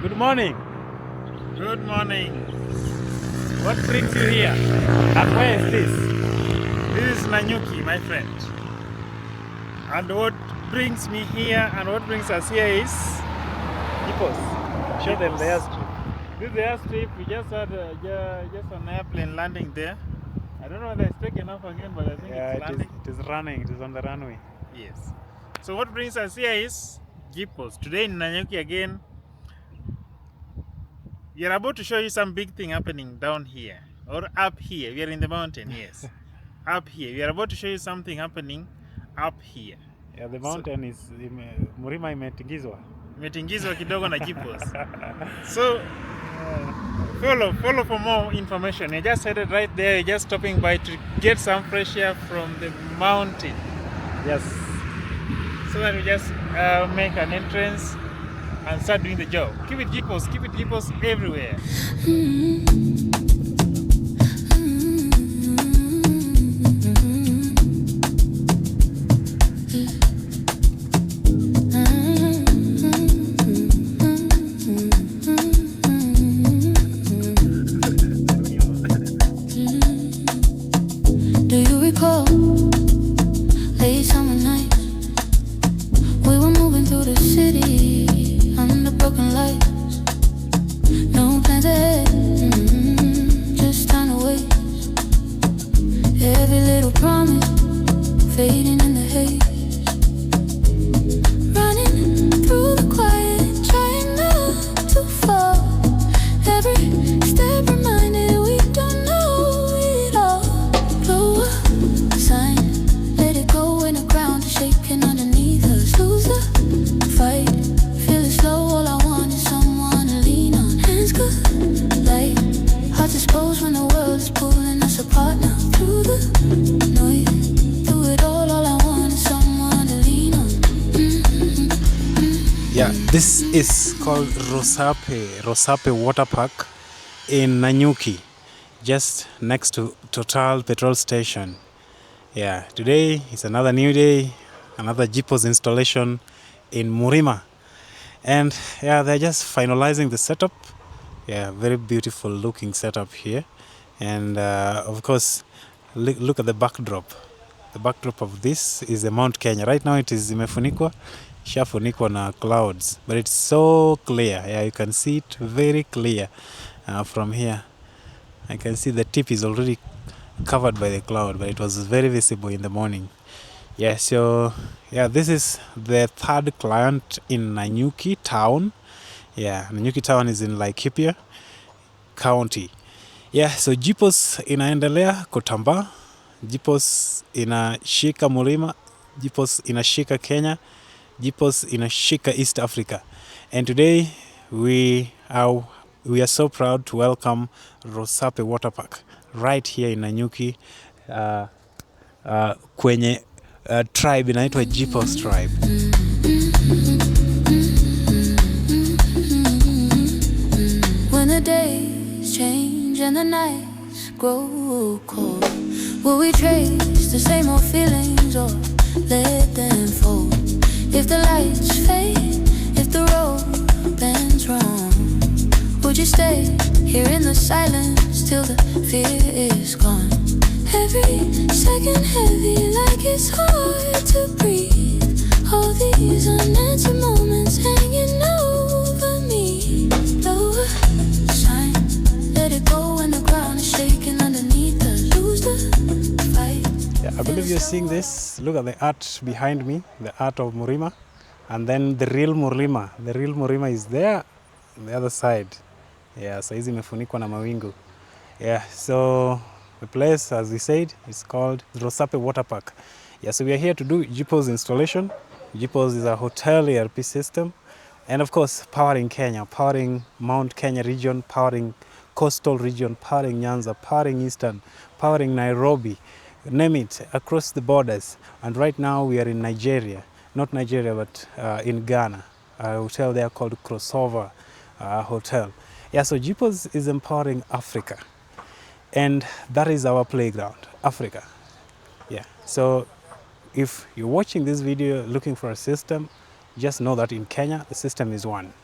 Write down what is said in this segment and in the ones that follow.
Good morning. Good morning. What brings you here? And where is this? This is Nanyuki, my friend. And what brings me here and what brings us here is JiPOS. Show them the airstrip. this is the airstrip. We just had just an airplane landing there. I don't know whether it's taken off again, but I think it's landing. It is running. It is on the runway. Yes. So what brings us here is JiPOS. Today in Nanyuki again, we are about to show you some big thing happening down here or up here. We are in the mountain, yes. Up here. We are about to show you something happening up here. Yeah, the mountain is Murima imetingizwa. Imetingizwa kidogo na JiPOS. So follow for more information. You just headed right there. You're just stopping by to get some fresh air from the mountain. Yes. So that we just make an entrance and start doing the job. Keep it JiPOS everywhere. Do you recall late summer nights? We were moving through the city under broken lights. No plans ahead, just time to waste. Every little promise fading in the haze. Running through the quiet, trying not to fall. Every step reminded we don't know it all. Blow up, sign, let it go when the ground is shaking underneath us. Lose the fight, feel it slow. All I want is someone to lean on. Hands good, light, hearts exposed when the world is pulling us apart now. Through the noise, through it all I want is someone to lean on. Yeah, this is called Rosape Water Park in Nanyuki, just next to Total petrol station. Yeah, today is another new day, another JiPOS installation in Murima. And yeah, they're just finalizing the setup. Yeah, very beautiful looking setup here. And of course, look at the backdrop. The backdrop of this is the Mount Kenya. Right now it is imefunikwa, ishafunikwa na clouds, but it's so clear. Yeah, you can see it very clear from here. I can see the tip is already covered by the cloud, but it was very visible in the morning. Yeah, so yeah, this is the third client in Nanyuki town. Yeah, Nanyuki town is in Laikipia County. Yeah, so JiPOS inaendelea kutambaa. JiPOS inashika Murima, JiPOS inashika Kenya, JiPOS inashika East Africa. And today we are so proud to welcome Rosape Water Park right here in Nanyuki kwenye tribe inaitwa JiPOS tribe. When the days change and the nights grow cold, will we trace the same old feelings or let them fold? If the lights fade, if the road bends wrong, would you stay here in the silence till the fear is gone? Every second heavy, like it's hard to breathe. All these unanswered moments hanging over me. Blow a sign, let it go when the ground is shaking underneath us. Lose the fight. Yeah, I believe you're seeing this. Look at the art behind me, the art of Murima, and then the real Murima. The real Murima is there on the other side. Yeah, so hizi imefunikwa na mawingu. Yeah, so the place, as we said, is called Rosape Water Park. Yeah, so we are here to do JiPOS installation. JiPOS is a hotel ERP system, and of course, powering Kenya, powering Mount Kenya region, powering coastal region, powering Nyanza, powering Eastern, powering Nairobi, name it, across the borders. And right now we are in Nigeria, not Nigeria, but in Ghana, a hotel there called Crossover Hotel. Yeah, so JiPOS is empowering Africa, and that is our playground, Africa. Yeah, so if you're watching this video looking for a system, just know that in Kenya, the system is one.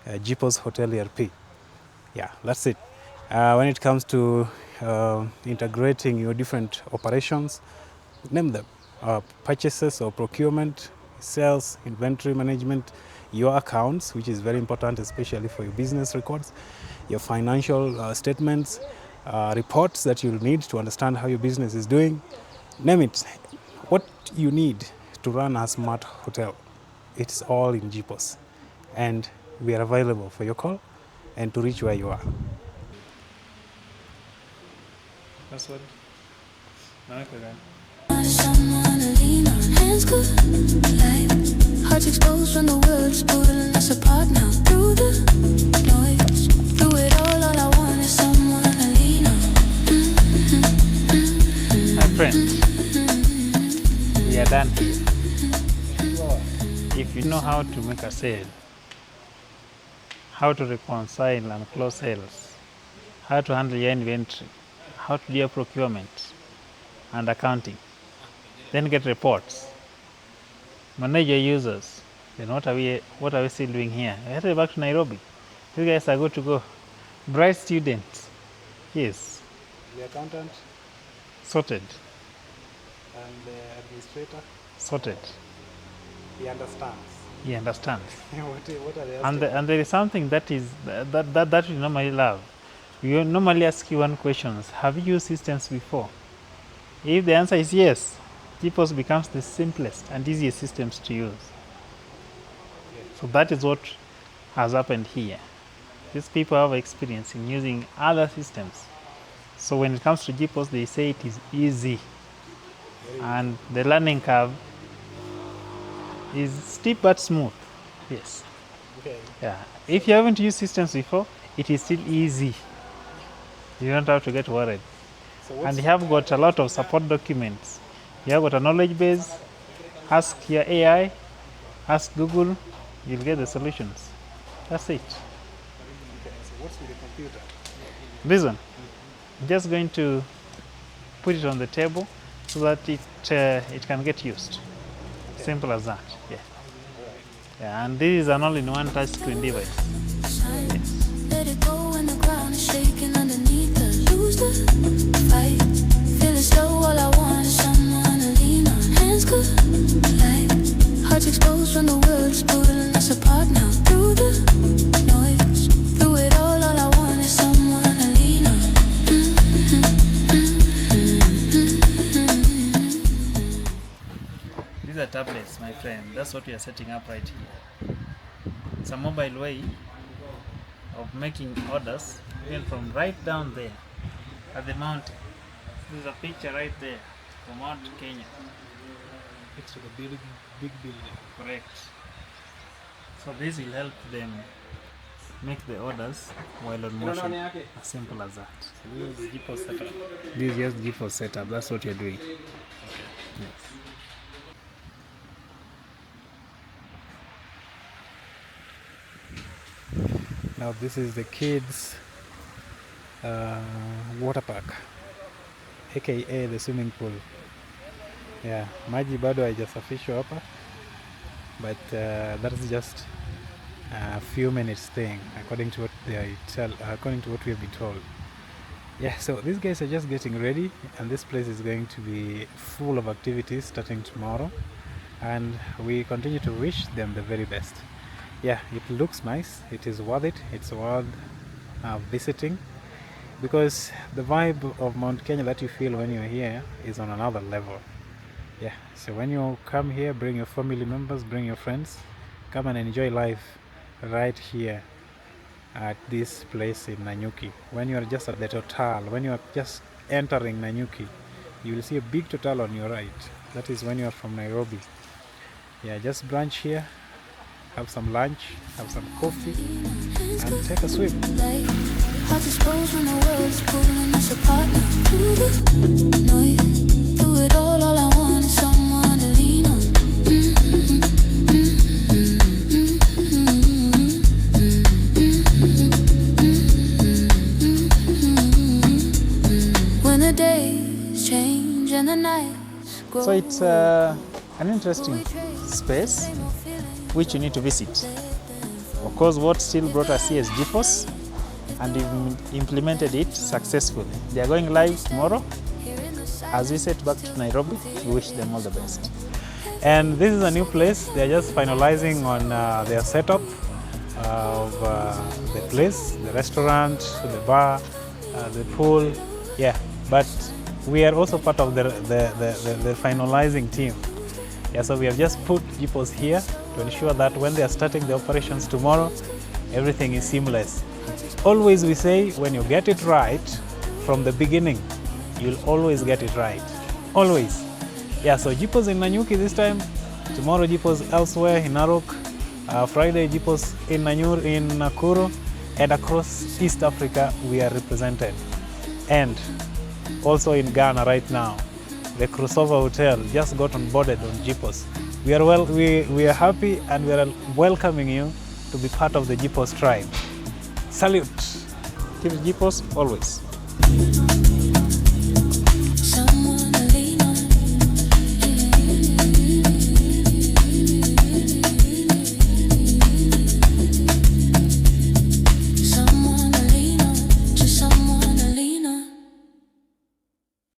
JiPOS Hotel ERP. Yeah, that's it. When it comes to integrating your different operations, name them. Purchases or procurement, sales, inventory management, your accounts, which is very important, especially for your business records, your financial statements, reports that you'll need to understand how your business is doing. Name it. What you need to run a smart hotel, it's all in JiPOS. And we are available for your call and to reach where you are. That's what. Someone to lean on, hands good, like hearts exposed when the world's pulling us apart now. Through the noise, through it all I want is someone to lean on. My friend, we are done here. If you know how to make a sale, how to reconcile and close sales, how to handle your inventory, how to do your procurement and accounting, then get reports, manage your users, then what are we still doing here? We headed back to Nairobi. You guys are good to go. Bright students. Yes. The accountant Sorted. and the administrator, Sorted. he understands. He understands. What are they And there is something that is that we normally love. We normally ask you one question: have you used systems before? If the answer is yes, JiPOS becomes the simplest and easiest systems to use. So that is what has happened here. These people have experience in using other systems. So when it comes to JiPOS, they say it is easy. And the learning curve is steep but smooth. Yes. Okay. Yeah. If you haven't used systems before, it is still easy. You don't have to get worried. So And you have got a lot of support documents. You have got a knowledge base. Ask your AI, ask Google, you'll get the solutions. That's it. so what's with the computer? This one, I'm just going to put it on the table so that it can get used. Simple as that. Yeah. Yeah. And this is an all-in-one touchscreen device. Let it go when the ground is shaking underneath us. Lose the fight, feel it slow. All I want is someone to lean on. Hands good, like hearts exposed when the world's pulling us apart now. Through the noise, through it all I want is someone to lean on. These are tablets, my friend. That's what we are setting up right here. It's a mobile way of making orders, even from right down there at the mountain. There's a picture right there from Mount Kenya. Next to the building, big building. Correct. So this will help them make the orders while on motion. As simple as that. So this is JiPOS setup. This is just JiPOS setup. That's what you're doing. Yes. Now this is the kids water park, aka the swimming pool. Yeah, maji bado haijasafishwa hapa, but that's just a few minutes thing according to what according to what we have been told. Yeah, so these guys are just getting ready, and this place is going to be full of activities starting tomorrow, and we continue to wish them the very best. Yeah, it looks nice, it is worth it, it's worth visiting, because the vibe of Mount Kenya that you feel when you're here is on another level. Yeah, so when you come here, bring your family members, bring your friends, come and enjoy life right here at this place in Nanyuki. When you are just at the Total, when you are just entering Nanyuki, you will see a big Total on your right. That is when you are from Nairobi. Yeah, just brunch here, have some lunch, have some coffee, and take a swim. Hearts exposed when the world's pulling us apart now. Through the noise, through it all I want is someone to lean on. When the days change and the nights grow. So it's an interesting space which you need to visit. Of course, what still brought us here is JiPOS, and we've implemented it successfully. They are going live tomorrow. As we set back to Nairobi, we wish them all the best. And this is a new place. They are just finalizing on their setup of the place, the restaurant, the bar, the pool. Yeah, but we are also part of the finalizing team. Yeah, so we have just put JiPOS here to ensure that when they are starting the operations tomorrow, everything is seamless. Always we say, when you get it right from the beginning, you'll always get it right. Always. Yeah, so JiPOS in Nanyuki this time, tomorrow JiPOS elsewhere in Narok, Friday JiPOS in Nakuru, and across East Africa we are represented. And also in Ghana right now, the Rosape Hotel just got onboarded on JiPOS. We are happy, and we are welcoming you to be part of the JiPOS tribe. Salute. Keep JiPOS always.